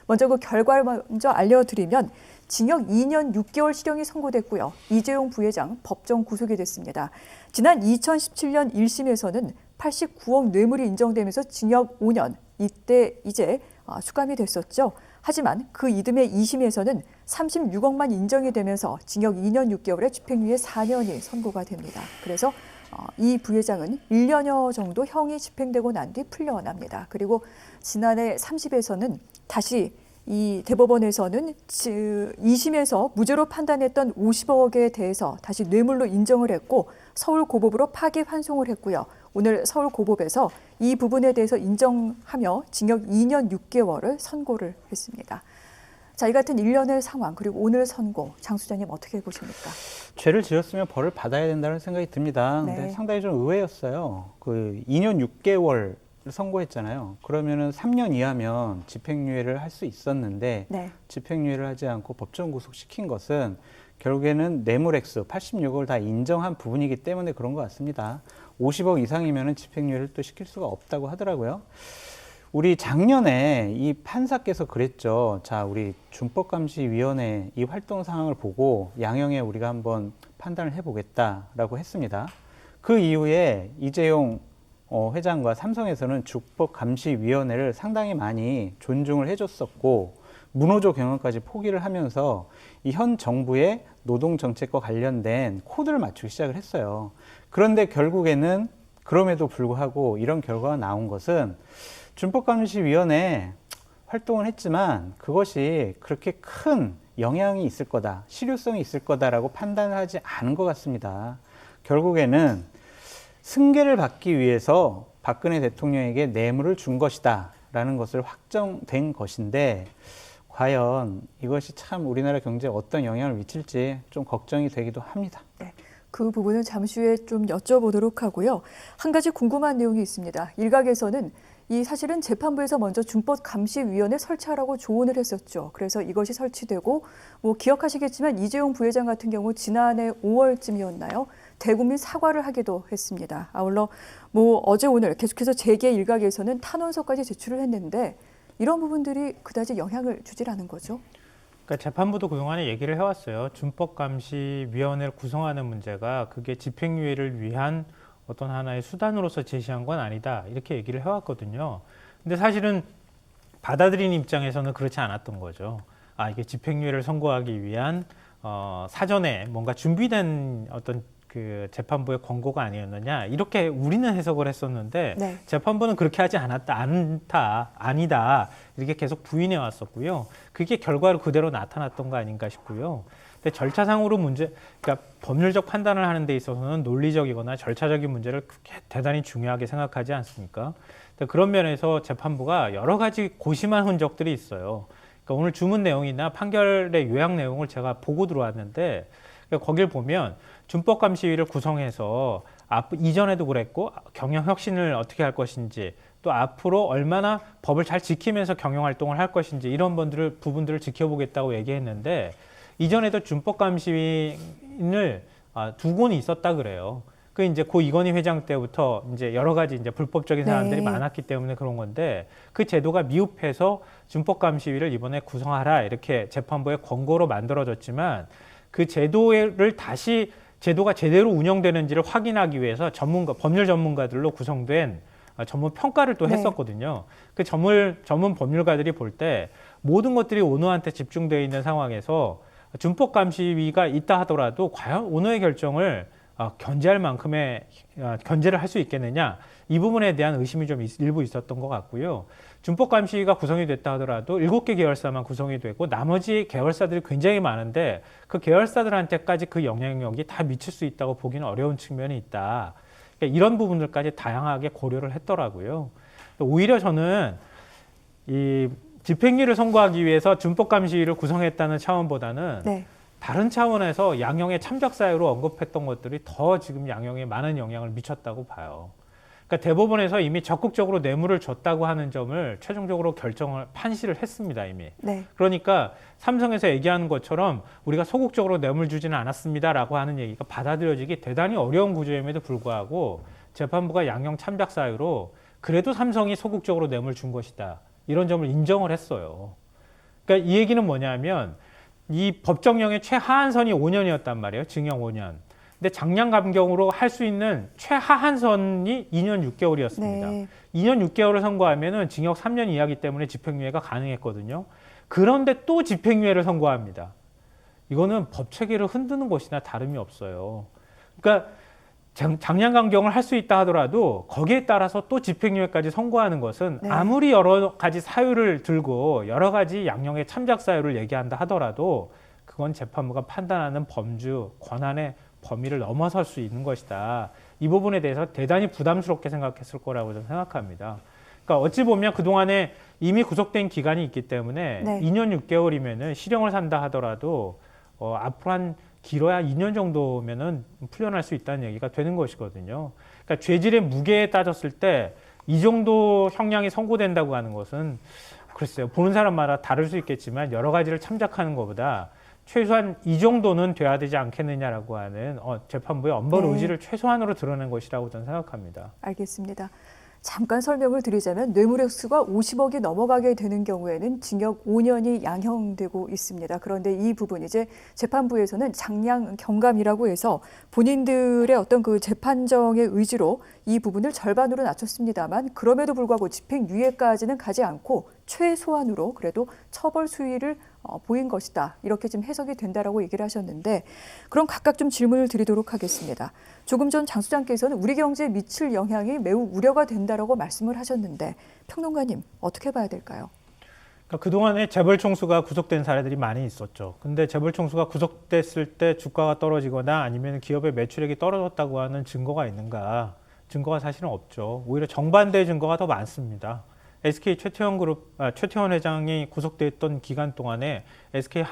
먼저 그 결과를 먼저 알려드리면 징역 2년 6개월 실형이 선고됐고요. 이재용 부회장 법정 구속이 됐습니다. 지난 2017년 1심에서는 89억 뇌물이 인정되면서 징역 5년, 이때 이제 수감이 됐었죠. 하지만 그 이듬해 2심에서는 36억만 인정이 되면서 징역 2년 6개월에 집행유예 4년이 선고가 됩니다. 그래서 이 부회장은 1년여 정도 형이 집행되고 난 뒤 풀려납니다. 그리고 지난해 30에서는 다시 이 대법원에서는 2심에서 무죄로 판단했던 50억에 대해서 다시 뇌물로 인정을 했고 서울고법으로 파기환송을 했고요. 오늘 서울고법에서 이 부분에 대해서 인정하며 징역 2년 6개월을 선고를 했습니다. 자, 이 같은 일련의 상황 그리고 오늘 선고, 장 소장님 어떻게 보십니까? 죄를 지었으면 벌을 받아야 된다는 생각이 듭니다. 네. 근데 상당히 좀 의외였어요. 그 2년 6개월 선고했잖아요. 그러면은 3년 이하면 집행유예를 할 수 있었는데 네. 집행유예를 하지 않고 법정 구속시킨 것은 결국에는 뇌물액수 86억을 다 인정한 부분이기 때문에 그런 것 같습니다. 50억 이상이면은 집행유예를 또 시킬 수가 없다고 하더라고요. 우리 작년에 이 판사께서 그랬죠. 자, 우리 준법감시위원회 이 활동 상황을 보고 양형에 우리가 한번 판단을 해보겠다라고 했습니다. 그 이후에 이재용 회장과 삼성에서는 준법감시위원회를 상당히 많이 존중을 해줬었고 문호조 경영까지 포기를 하면서 이 현 정부의 노동정책과 관련된 코드를 맞추기 시작을 했어요. 그런데 결국에는 그럼에도 불구하고 이런 결과가 나온 것은 준법감시위원회 활동을 했지만 그것이 그렇게 큰 영향이 있을 거다, 실효성이 있을 거다라고 판단을 하지 않은 것 같습니다. 결국에는 승계를 받기 위해서 박근혜 대통령에게 뇌물을 준 것이다 라는 것을 확정된 것인데 과연 이것이 참 우리나라 경제에 어떤 영향을 미칠지 좀 걱정이 되기도 합니다. 네, 그 부분은 잠시 후에 좀 여쭤보도록 하고요. 한 가지 궁금한 내용이 있습니다. 일각에서는 이 사실은 재판부에서 먼저 준법감시위원회 설치하라고 조언을 했었죠. 그래서 이것이 설치되고 기억하시겠지만 이재용 부회장 같은 경우 지난해 5월쯤이었나요? 대국민 사과를 하기도 했습니다. 아울러 어제 오늘 계속해서 재계 일각에서는 탄원서까지 제출을 했는데 이런 부분들이 그다지 영향을 주질 않은 거죠. 그러니까 재판부도 그동안에 얘기를 해왔어요. 준법감시위원회를 구성하는 문제가 그게 집행유예를 위한 어떤 하나의 수단으로서 제시한 건 아니다. 이렇게 얘기를 해왔거든요. 근데 사실은 받아들인 입장에서는 그렇지 않았던 거죠. 이게 집행유예를 선고하기 위한 사전에 뭔가 준비된 어떤 그 재판부의 권고가 아니었느냐 이렇게 우리는 해석을 했었는데 네. 재판부는 그렇게 하지 아니다 이렇게 계속 부인해 왔었고요. 그게 결과로 그대로 나타났던 거 아닌가 싶고요. 근데 절차상으로 그러니까 법률적 판단을 하는 데 있어서는 논리적이거나 절차적인 문제를 대단히 중요하게 생각하지 않습니까? 그런 면에서 재판부가 여러 가지 고심한 흔적들이 있어요. 그러니까 오늘 주문 내용이나 판결의 요약 내용을 제가 보고 들어왔는데 거길 보면 준법감시위를 구성해서 이전에도 그랬고 경영혁신을 어떻게 할 것인지 또 앞으로 얼마나 법을 잘 지키면서 경영활동을 할 것인지 이런 부분들을 지켜보겠다고 얘기했는데 이전에도 준법감시위를 두고는 있었다 그래요. 그 이제 고 이건희 회장 때부터 이제 여러 가지 이제 불법적인 사안들이 많았기 때문에 그런 건데 그 제도가 미흡해서 준법감시위를 이번에 구성하라 이렇게 재판부의 권고로 만들어졌지만 그 제도가 제대로 운영되는지를 확인하기 위해서 법률 전문가들로 구성된 전문 평가를 또 했었거든요. 그 전문 법률가들이 볼 때 모든 것들이 오너한테 집중되어 있는 상황에서 준법감시위가 있다 하더라도 과연 오너의 결정을 견제할 만큼의 견제를 할 수 있겠느냐 이 부분에 대한 의심이 좀 일부 있었던 것 같고요. 준법감시위가 구성이 됐다 하더라도 7개 계열사만 구성이 되고 나머지 계열사들이 굉장히 많은데 그 계열사들한테까지 그 영향력이 다 미칠 수 있다고 보기는 어려운 측면이 있다. 그러니까 이런 부분들까지 다양하게 고려를 했더라고요. 오히려 저는 이 집행유예를 선고하기 위해서 준법감시위를 구성했다는 차원보다는 다른 차원에서 양형의 참작 사유로 언급했던 것들이 더 지금 양형에 많은 영향을 미쳤다고 봐요. 그러니까 대법원에서 이미 적극적으로 뇌물을 줬다고 하는 점을 최종적으로 판시를 했습니다, 이미. 그러니까 삼성에서 얘기하는 것처럼 우리가 소극적으로 뇌물 주지는 않았습니다라고 하는 얘기가 받아들여지기 대단히 어려운 구조임에도 불구하고 재판부가 양형 참작 사유로 그래도 삼성이 소극적으로 뇌물 준 것이다. 이런 점을 인정을 했어요. 그러니까 이 얘기는 뭐냐면 이 법정형의 최하한선이 5년이었단 말이에요. 징역 5년. 근데 장량 감경으로 할 수 있는 최하한선이 2년 6개월이었습니다. 네. 2년 6개월을 선고하면은 징역 3년 이하기 때문에 집행유예가 가능했거든요. 그런데 또 집행유예를 선고합니다. 이거는 법 체계를 흔드는 것이나 다름이 없어요. 그러니까 장량 감경을 할 수 있다 하더라도 거기에 따라서 또 집행유예까지 선고하는 것은 네. 아무리 여러 가지 사유를 들고 여러 가지 양형의 참작 사유를 얘기한다 하더라도 그건 재판부가 판단하는 범주, 권한의 범위를 넘어설 수 있는 것이다. 이 부분에 대해서 대단히 부담스럽게 생각했을 거라고 저는 생각합니다. 그러니까 어찌 보면 그동안에 이미 구속된 기간이 있기 때문에 네. 2년 6개월이면은 실형을 산다 하더라도 앞으로 한 길어야 2년 정도면은 풀려날 수 있다는 얘기가 되는 것이거든요. 그러니까 죄질의 무게에 따졌을 때 이 정도 형량이 선고된다고 하는 것은 글쎄요. 보는 사람마다 다를 수 있겠지만 여러 가지를 참작하는 것보다 최소한 이 정도는 돼야 되지 않겠느냐라고 하는 재판부의 엄벌 네. 의지를 최소한으로 드러낸 것이라고 저는 생각합니다. 알겠습니다. 잠깐 설명을 드리자면 뇌물액수가 50억이 넘어가게 되는 경우에는 징역 5년이 양형되고 있습니다. 그런데 이 부분 이제 재판부에서는 장량 경감이라고 해서 본인들의 어떤 그 재판정의 의지로 이 부분을 절반으로 낮췄습니다만 그럼에도 불구하고 집행유예까지는 가지 않고 최소한으로 그래도 처벌 수위를 보인 것이다. 이렇게 지금 해석이 된다라고 얘기를 하셨는데 그럼 각각 좀 질문을 드리도록 하겠습니다. 조금 전 장 수장께서는 우리 경제에 미칠 영향이 매우 우려가 된다라고 말씀을 하셨는데 평론가님 어떻게 봐야 될까요? 그러니까 그동안에 재벌 총수가 구속된 사례들이 많이 있었죠. 근데 재벌 총수가 구속됐을 때 주가가 떨어지거나 아니면 기업의 매출액이 떨어졌다고 하는 증거가 있는가? 증거가 사실은 없죠. 오히려 정반대의 증거가 더 많습니다. SK 최태원 회장이 구속됐던 기간 동안에 SK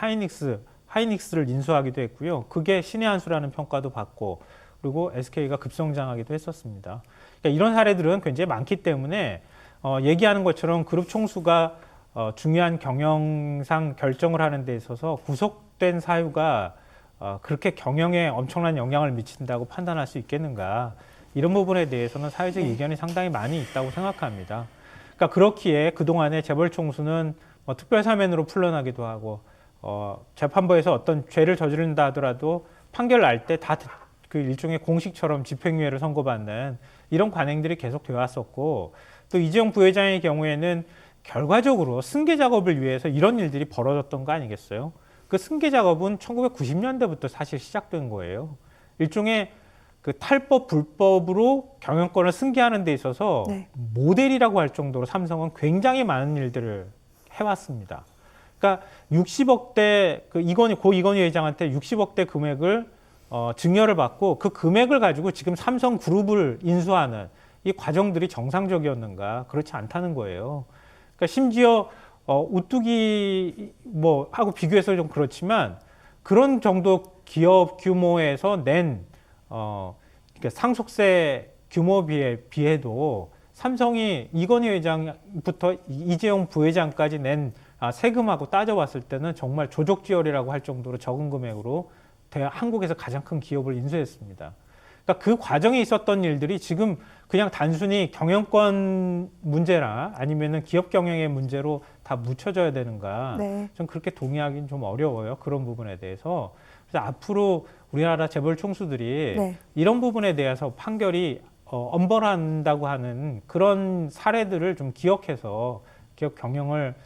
하이닉스를 인수하기도 했고요. 그게 신의 한 수라는 평가도 받고 그리고 SK가 급성장하기도 했었습니다. 그러니까 이런 사례들은 굉장히 많기 때문에 얘기하는 것처럼 그룹 총수가 중요한 경영상 결정을 하는 데 있어서 구속된 사유가 그렇게 경영에 엄청난 영향을 미친다고 판단할 수 있겠는가. 이런 부분에 대해서는 사회적 의견이 상당히 많이 있다고 생각합니다. 그러니까 그렇기에 그동안에 재벌 총수는 특별 사면으로 풀려나기도 하고 재판부에서 어떤 죄를 저지른다 하더라도 판결 날 때 다 그 일종의 공식처럼 집행유예를 선고받는 이런 관행들이 계속 되어 왔었고 또 이재용 부회장의 경우에는 결과적으로 승계 작업을 위해서 이런 일들이 벌어졌던 거 아니겠어요? 그 승계 작업은 1990년대부터 사실 시작된 거예요. 일종의 그 탈법 불법으로 경영권을 승계하는 데 있어서 네. 모델이라고 할 정도로 삼성은 굉장히 많은 일들을 해왔습니다. 그러니까 60억대 고 이건희 회장한테 60억대 금액을 증여를 받고 그 금액을 가지고 지금 삼성그룹을 인수하는 이 과정들이 정상적이었는가? 그렇지 않다는 거예요. 그러니까 심지어 우뚝이 하고 비교해서 좀 그렇지만 그런 정도 기업 규모에서 낸 그러니까 상속세 규모 비해도 삼성이 이건희 회장부터 이재용 부회장까지 낸 세금하고 따져봤을 때는 정말 조족지혈이라고 할 정도로 적은 금액으로 한국에서 가장 큰 기업을 인수했습니다. 그러니까 그 과정에 있었던 일들이 지금 그냥 단순히 경영권 문제나 아니면은 기업 경영의 문제로 다 묻혀져야 되는가? 네. 좀 그렇게 동의하기는 좀 어려워요. 그런 부분에 대해서. 그래서 앞으로 우리나라 재벌 총수들이 네. 이런 부분에 대해서 판결이 엄벌한다고 하는 그런 사례들을 좀 기억해서 기업 경영을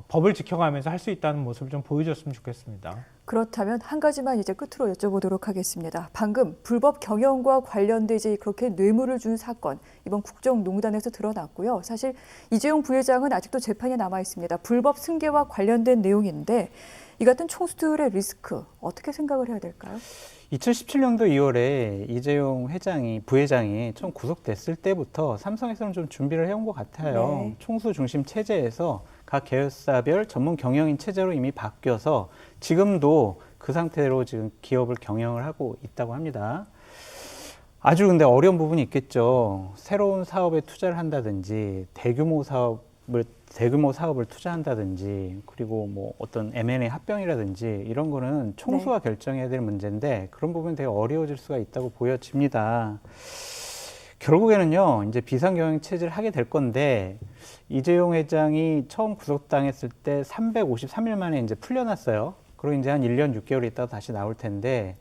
법을 지켜가면서 할 수 있다는 모습을 좀 보여줬으면 좋겠습니다. 그렇다면 한 가지만 이제 끝으로 여쭤보도록 하겠습니다. 방금 불법 경영과 관련되지 그렇게 뇌물을 준 사건 이번 국정농단에서 드러났고요. 사실 이재용 부회장은 아직도 재판에 남아 있습니다. 불법 승계와 관련된 내용인데 이 같은 총수들의 리스크 어떻게 생각을 해야 될까요? 2017년도 2월에 이재용 부회장이 처음 구속됐을 때부터 삼성에서는 좀 준비를 해온 것 같아요. 네. 총수 중심 체제에서 각 계열사별 전문 경영인 체제로 이미 바뀌어서 지금도 그 상태로 지금 기업을 경영을 하고 있다고 합니다. 아주 근데 어려운 부분이 있겠죠. 새로운 사업에 투자를 한다든지 대규모 사업을 투자한다든지 그리고 뭐 어떤 M&A 합병이라든지 이런 거는 총수가 결정해야 될 문제인데 그런 부분이 되게 어려워질 수가 있다고 보여집니다. 결국에는요, 이제 비상경영 체제를 하게 될 건데, 이재용 회장이 처음 구속당했을 때 353일 만에 이제 풀려났어요. 그리고 이제 한 1년 6개월 있다가 다시 나올 텐데,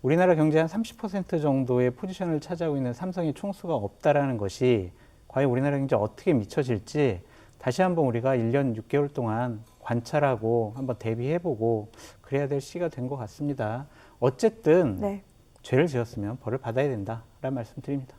우리나라 경제 한 30% 정도의 포지션을 차지하고 있는 삼성이 총수가 없다라는 것이 과연 우리나라 경제에 어떻게 미쳐질지 다시 한번 우리가 1년 6개월 동안 관찰하고 한번 대비해보고 그래야 될 시기가 된 것 같습니다. 어쨌든 네. 죄를 지었으면 벌을 받아야 된다라는 말씀 드립니다.